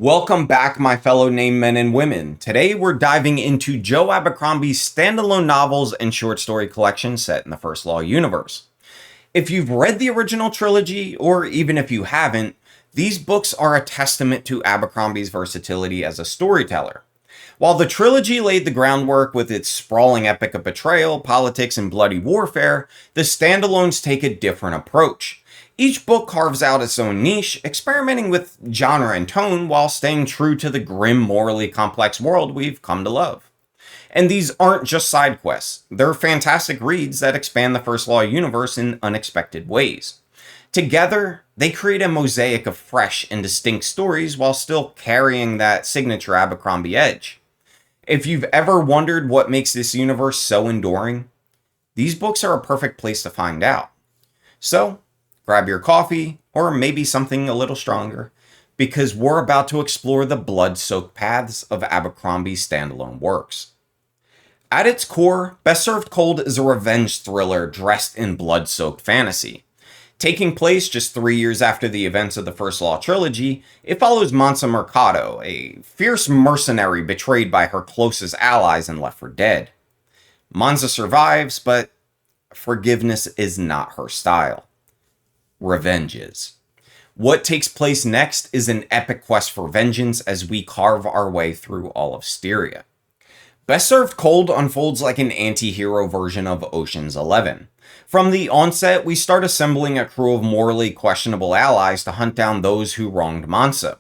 Welcome back, my fellow named men and women. Today we're diving into Joe Abercrombie's standalone novels and short story collection set in the First Law universe. If you've read the original trilogy, or even if you haven't, these books are a testament to Abercrombie's versatility as a storyteller. While the trilogy laid the groundwork with its sprawling epic of betrayal, politics, and bloody warfare, the standalones take a different approach. Each book carves out its own niche, experimenting with genre and tone while staying true to the grim, morally complex world we've come to love. And these aren't just side quests, they're fantastic reads that expand the First Law universe in unexpected ways. Together, they create a mosaic of fresh and distinct stories while still carrying that signature Abercrombie edge. If you've ever wondered what makes this universe so enduring, these books are a perfect place to find out. So, grab your coffee, or maybe something a little stronger, because we're about to explore the blood-soaked paths of Abercrombie's standalone works. At its core, Best Served Cold is a revenge thriller dressed in blood-soaked fantasy. Taking place just 3 years after the events of the First Law trilogy, it follows Mansa Mercado, a fierce mercenary betrayed by her closest allies and left for dead. Mansa survives, but forgiveness is not her style. Revenge is. What takes place next is an epic quest for vengeance as we carve our way through all of Styria. Best Served Cold unfolds like an anti-hero version of Ocean's 11. From the onset, we start assembling a crew of morally questionable allies to hunt down those who wronged Mansa.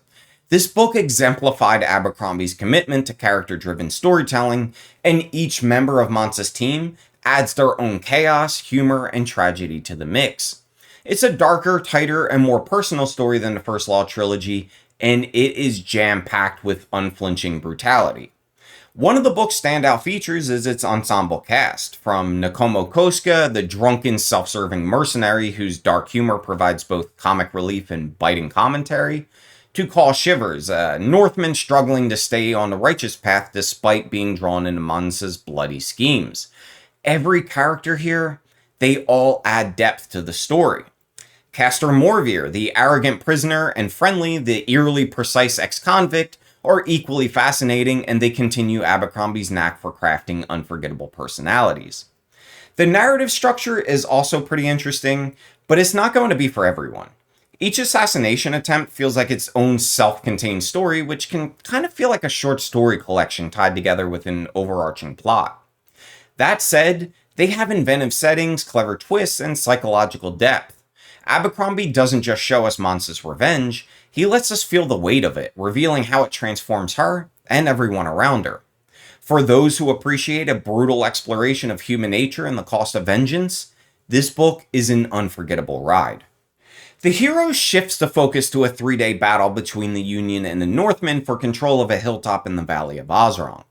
This book exemplified Abercrombie's commitment to character-driven storytelling, and each member of Mansa's team adds their own chaos, humor, and tragedy to the mix. It's a darker, tighter, and more personal story than the First Law trilogy, and it is jam-packed with unflinching brutality. One of the book's standout features is its ensemble cast, from Nakomo Koska, the drunken, self-serving mercenary whose dark humor provides both comic relief and biting commentary, to Carl Shivers, a Northman struggling to stay on the righteous path despite being drawn into Mansa's bloody schemes. Every character here, they all add depth to the story. Castor Morvier, the arrogant prisoner, and Friendly, the eerily precise ex-convict, are equally fascinating, and they continue Abercrombie's knack for crafting unforgettable personalities. The narrative structure is also pretty interesting, but it's not going to be for everyone. Each assassination attempt feels like its own self-contained story, which can kind of feel like a short story collection tied together with an overarching plot. That said, they have inventive settings, clever twists, and psychological depth. Abercrombie doesn't just show us Mansa's revenge, he lets us feel the weight of it, revealing how it transforms her and everyone around her. For those who appreciate a brutal exploration of human nature and the cost of vengeance, this book is an unforgettable ride. The hero shifts the focus to a 3-day battle between the Union and the Northmen for control of a hilltop in the Valley of Osron.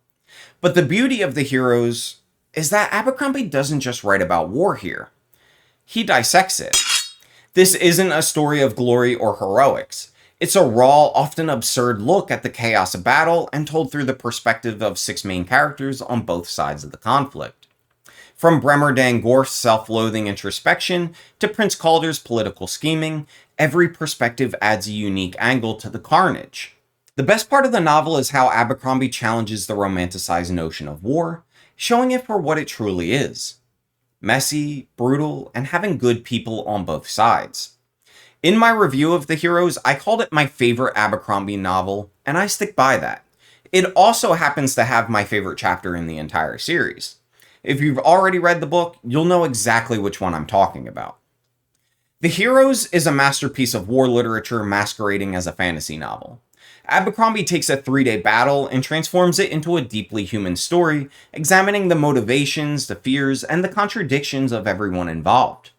But the beauty of the heroes is that Abercrombie doesn't just write about war here. He dissects it. This isn't a story of glory or heroics. It's a raw, often absurd look at the chaos of battle and told through the perspective of 6 main characters on both sides of the conflict. From Bremer Dangorf's self-loathing introspection to Prince Calder's political scheming, every perspective adds a unique angle to the carnage. The best part of the novel is how Abercrombie challenges the romanticized notion of war, showing it for what it truly is. Messy, brutal, and having good people on both sides. In my review of The Heroes, I called it my favorite Abercrombie novel, and I stick by that. It also happens to have my favorite chapter in the entire series. If you've already read the book, you'll know exactly which one I'm talking about. The Heroes is a masterpiece of war literature masquerading as a fantasy novel. Abercrombie takes a 3-day battle and transforms it into a deeply human story, examining the motivations, the fears, and the contradictions of everyone involved.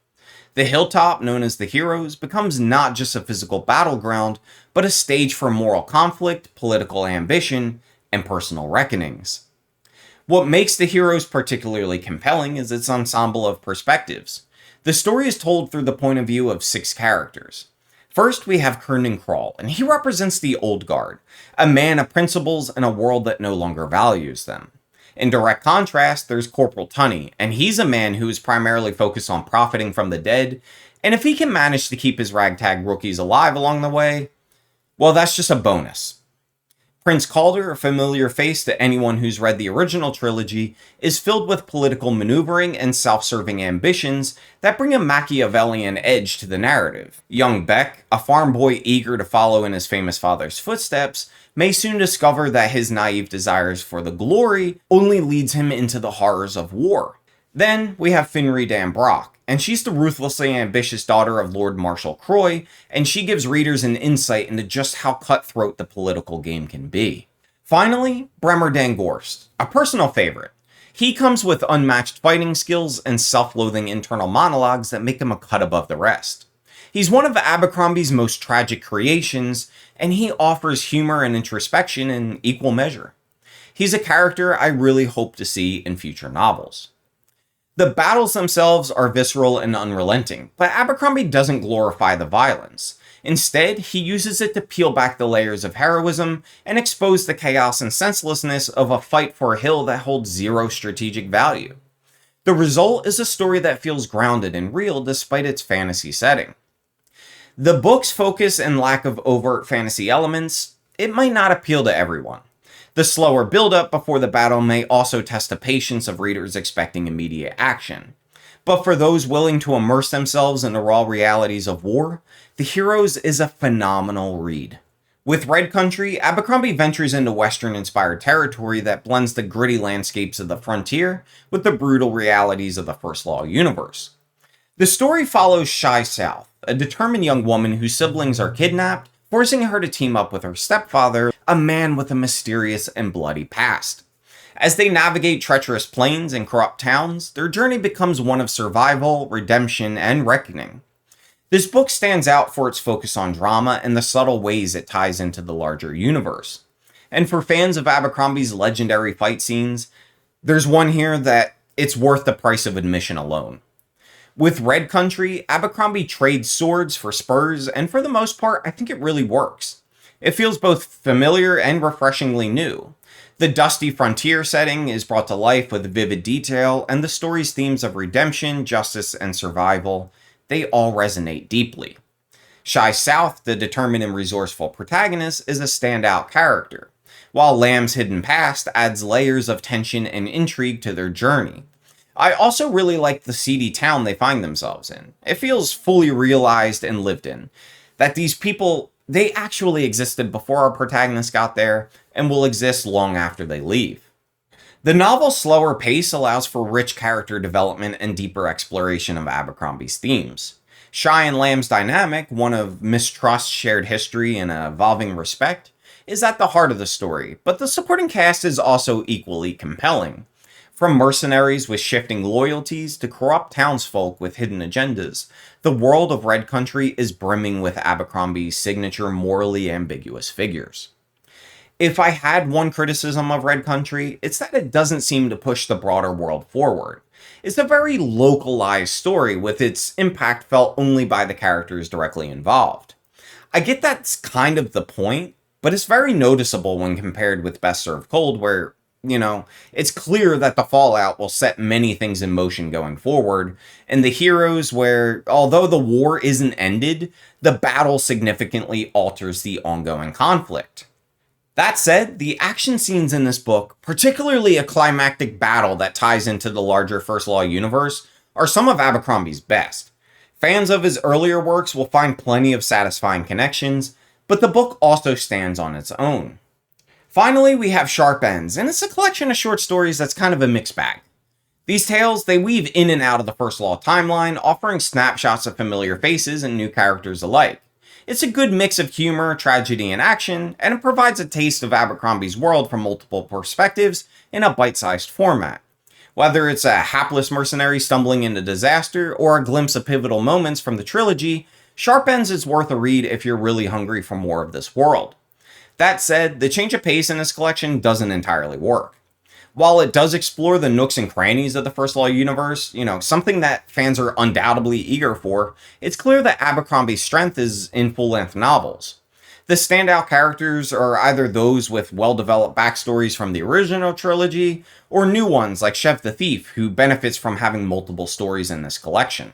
The hilltop, known as the Heroes, becomes not just a physical battleground, but a stage for moral conflict, political ambition, and personal reckonings. What makes the Heroes particularly compelling is its ensemble of perspectives. The story is told through the point of view of 6 characters. First, we have Kernan Krall, and he represents the Old Guard, a man of principles in a world that no longer values them. In direct contrast, there's Corporal Tunney, and he's a man who is primarily focused on profiting from the dead, and if he can manage to keep his ragtag rookies alive along the way, well, that's just a bonus. Prince Calder, a familiar face to anyone who's read the original trilogy, is filled with political maneuvering and self-serving ambitions that bring a Machiavellian edge to the narrative. Young Beck, a farm boy eager to follow in his famous father's footsteps, may soon discover that his naive desires for the glory only leads him into the horrors of war. Then we have Finrey Dan Brock, and she's the ruthlessly ambitious daughter of Lord Marshal Croy, and she gives readers an insight into just how cutthroat the political game can be. Finally, Bremer Dan Gorst, a personal favorite. He comes with unmatched fighting skills and self-loathing internal monologues that make him a cut above the rest. He's one of Abercrombie's most tragic creations, and he offers humor and introspection in equal measure. He's a character I really hope to see in future novels. The battles themselves are visceral and unrelenting, but Abercrombie doesn't glorify the violence. Instead, he uses it to peel back the layers of heroism and expose the chaos and senselessness of a fight for a hill that holds zero strategic value. The result is a story that feels grounded and real despite its fantasy setting. The book's focus and lack of overt fantasy elements, it might not appeal to everyone. The slower build-up before the battle may also test the patience of readers expecting immediate action. But for those willing to immerse themselves in the raw realities of war, The Heroes is a phenomenal read. With Red Country, Abercrombie ventures into Western-inspired territory that blends the gritty landscapes of the frontier with the brutal realities of the First Law universe. The story follows Shy South, a determined young woman whose siblings are kidnapped, forcing her to team up with her stepfather, a man with a mysterious and bloody past. As they navigate treacherous plains and corrupt towns, their journey becomes one of survival, redemption, and reckoning. This book stands out for its focus on drama and the subtle ways it ties into the larger universe. And for fans of Abercrombie's legendary fight scenes, there's one here that it's worth the price of admission alone. With Red Country, Abercrombie trades swords for spurs, and for the most part, I think it really works. It feels both familiar and refreshingly new. The dusty frontier setting is brought to life with vivid detail, and the story's themes of redemption, justice, and survival, they all resonate deeply. Shy South, the determined and resourceful protagonist, is a standout character, while Lamb's hidden past adds layers of tension and intrigue to their journey. I also really like the seedy town they find themselves in. It feels fully realized and lived in. That these people, they actually existed before our protagonist got there, and will exist long after they leave. The novel's slower pace allows for rich character development and deeper exploration of Abercrombie's themes. Shy and Lamb's dynamic, one of mistrust, shared history, and evolving respect, is at the heart of the story, but the supporting cast is also equally compelling. From mercenaries with shifting loyalties to corrupt townsfolk with hidden agendas, the world of Red Country is brimming with Abercrombie's signature morally ambiguous figures. If I had one criticism of Red Country, it's that it doesn't seem to push the broader world forward. It's a very localized story with its impact felt only by the characters directly involved. I get that's kind of the point, but it's very noticeable when compared with Best Served Cold, where it's clear that the fallout will set many things in motion going forward, and The Heroes where, although the war isn't ended, the battle significantly alters the ongoing conflict. That said, the action scenes in this book, particularly a climactic battle that ties into the larger First Law universe, are some of Abercrombie's best. Fans of his earlier works will find plenty of satisfying connections, but the book also stands on its own. Finally, we have Sharp Ends, and it's a collection of short stories that's kind of a mixed bag. These tales, they weave in and out of the First Law timeline, offering snapshots of familiar faces and new characters alike. It's a good mix of humor, tragedy, and action, and it provides a taste of Abercrombie's world from multiple perspectives in a bite-sized format. Whether it's a hapless mercenary stumbling into disaster, or a glimpse of pivotal moments from the trilogy, Sharp Ends is worth a read if you're really hungry for more of this world. That said, the change of pace in this collection doesn't entirely work. While it does explore the nooks and crannies of the First Law universe, something that fans are undoubtedly eager for, it's clear that Abercrombie's strength is in full-length novels. The standout characters are either those with well-developed backstories from the original trilogy, or new ones like Chev the Thief, who benefits from having multiple stories in this collection.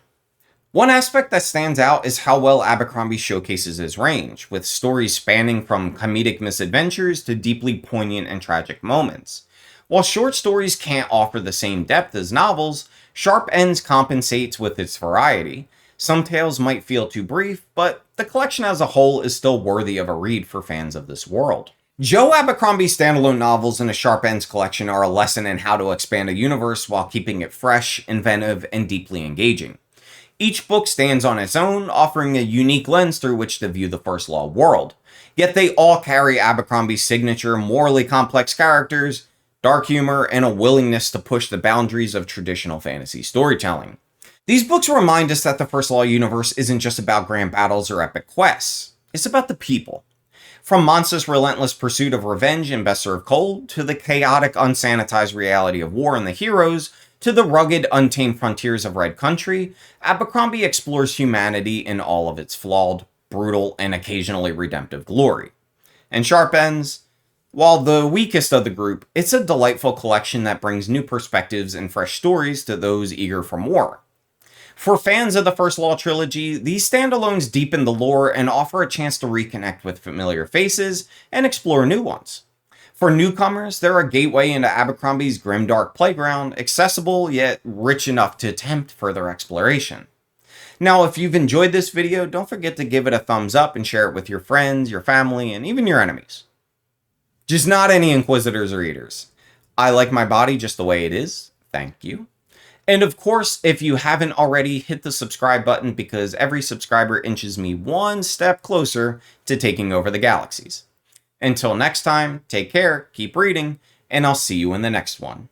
One aspect that stands out is how well Abercrombie showcases his range, with stories spanning from comedic misadventures to deeply poignant and tragic moments. While short stories can't offer the same depth as novels, Sharp Ends compensates with its variety. Some tales might feel too brief, but the collection as a whole is still worthy of a read for fans of this world. Joe Abercrombie's standalone novels in a Sharp Ends collection are a lesson in how to expand a universe while keeping it fresh, inventive, and deeply engaging. Each book stands on its own, offering a unique lens through which to view the First Law world. Yet they all carry Abercrombie's signature morally complex characters, dark humor, and a willingness to push the boundaries of traditional fantasy storytelling. These books remind us that the First Law universe isn't just about grand battles or epic quests. It's about the people. From Monster's relentless pursuit of revenge in Best Served Cold, to the chaotic, unsanitized reality of war and the heroes, to the rugged, untamed frontiers of Red Country, Abercrombie explores humanity in all of its flawed, brutal, and occasionally redemptive glory. And Sharp Ends, while the weakest of the group, it's a delightful collection that brings new perspectives and fresh stories to those eager for more. For fans of the First Law trilogy, these standalones deepen the lore and offer a chance to reconnect with familiar faces and explore new ones. For newcomers, they're a gateway into Abercrombie's grimdark playground, accessible yet rich enough to tempt further exploration. Now, if you've enjoyed this video, don't forget to give it a thumbs up and share it with your friends, your family, and even your enemies. Just not any inquisitors or eaters. I like my body just the way it is. Thank you. And of course, if you haven't already, hit the subscribe button because every subscriber inches me one step closer to taking over the galaxies. Until next time, take care, keep reading, and I'll see you in the next one.